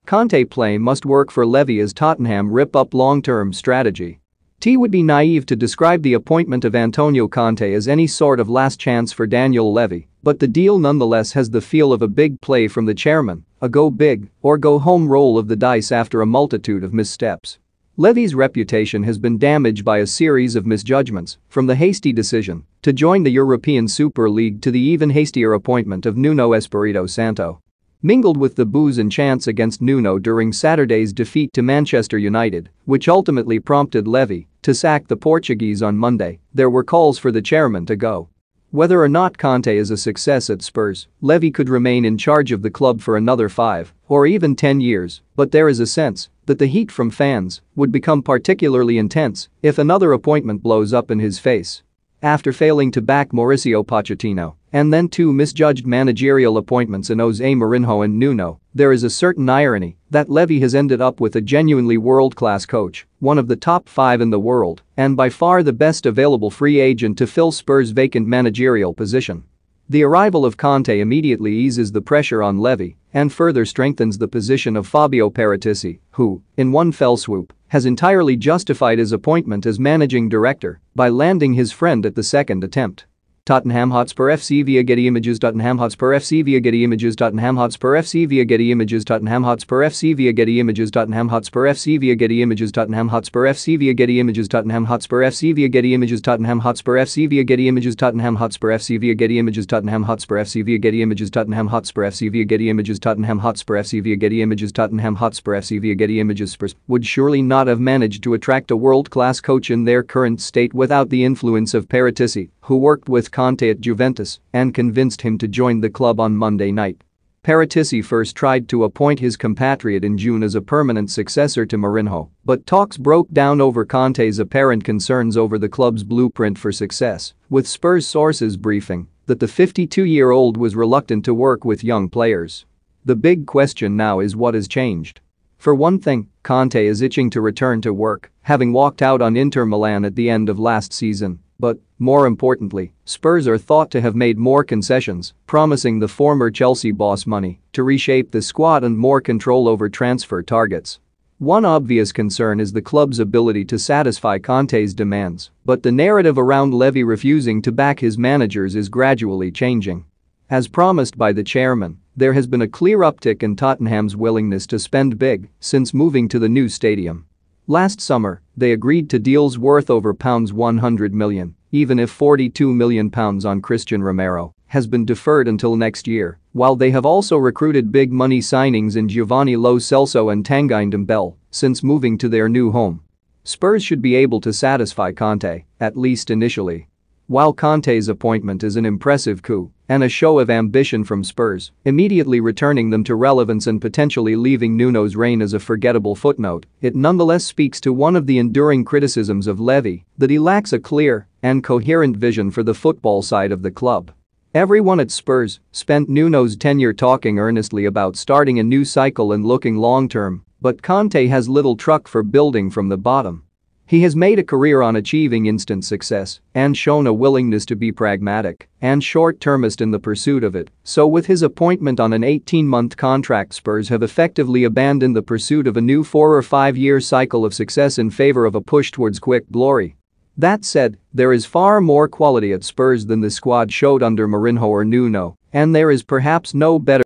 Conte play must work for Levy as Tottenham rip up long-term strategy. T would be naive to describe the appointment of Antonio Conte as any sort of last chance for Daniel Levy, but the deal nonetheless has the feel of a big play from the chairman, a go big or go home roll of the dice after a multitude of missteps. Levy's reputation has been damaged by a series of misjudgments, from the hasty decision to join the European Super League to the even hastier appointment of Nuno Espirito Santo. Mingled with the boos and chants against Nuno during Saturday's defeat to Manchester United, which ultimately prompted Levy to sack the Portuguese on Monday, there were calls for the chairman to go. Whether or not Conte is a success at Spurs, Levy could remain in charge of the club for another 5 or even 10 years, but there is a sense that the heat from fans would become particularly intense if another appointment blows up in his face. After failing to back Mauricio Pochettino and then 2 misjudged managerial appointments in Jose Mourinho and Nuno, there is a certain irony that Levy has ended up with a genuinely world-class coach, one of the top 5 in the world, and by far the best available free agent to fill Spurs' vacant managerial position. The arrival of Conte immediately eases the pressure on Levy and further strengthens the position of Fabio Paratici, who, in one fell swoop, has entirely justified his appointment as managing director by landing his friend at the second attempt. Tottenham Hotspur FC via Getty Images. Tottenham Hotspur FC via Getty Images. Tottenham Hotspur FC via Getty Images. Tottenham Hotspur FC via Getty Images. Tottenham Hotspur FC via Getty Images. Tottenham Hotspur FC via Getty Images. Tottenham Hotspur FC via Getty Images. Tottenham Hotspur FC via Getty Images. Tottenham Hotspur FC via Getty Images. Tottenham Hotspur FC via Getty Images. Tottenham Hotspur FC via Getty Images. Tottenham Hotspur FC via Getty Images. Tottenham Hotspur FC via Getty Images. Spurs would surely not have managed to attract a world-class coach in their current state without the influence of Paratici, who worked with Conte at Juventus and convinced him to join the club on Monday night. Paratici first tried to appoint his compatriot in June as a permanent successor to Mourinho, but talks broke down over Conte's apparent concerns over the club's blueprint for success, with Spurs sources briefing that the 52-year-old was reluctant to work with young players. The big question now is what has changed. For one thing, Conte is itching to return to work, having walked out on Inter Milan at the end of last season. But, more importantly, Spurs are thought to have made more concessions, promising the former Chelsea boss money to reshape the squad and more control over transfer targets. One obvious concern is the club's ability to satisfy Conte's demands, but the narrative around Levy refusing to back his managers is gradually changing. As promised by the chairman, there has been a clear uptick in Tottenham's willingness to spend big since moving to the new stadium. Last summer, they agreed to deals worth over £100 million, even if £42 million on Christian Romero has been deferred until next year, while they have also recruited big money signings in Giovanni Lo Celso and Tanguy Ndombele since moving to their new home. Spurs should be able to satisfy Conte, at least initially. While Conte's appointment is an impressive coup and a show of ambition from Spurs, immediately returning them to relevance and potentially leaving Nuno's reign as a forgettable footnote, it nonetheless speaks to one of the enduring criticisms of Levy, that he lacks a clear and coherent vision for the football side of the club. Everyone at Spurs spent Nuno's tenure talking earnestly about starting a new cycle and looking long-term, but Conte has little truck for building from the bottom. He has made a career on achieving instant success and shown a willingness to be pragmatic and short-termist in the pursuit of it, so with his appointment on an 18-month contract, Spurs have effectively abandoned the pursuit of a new 4 or 5-year cycle of success in favor of a push towards quick glory. That said, there is far more quality at Spurs than the squad showed under Mourinho or Nuno, and there is perhaps no better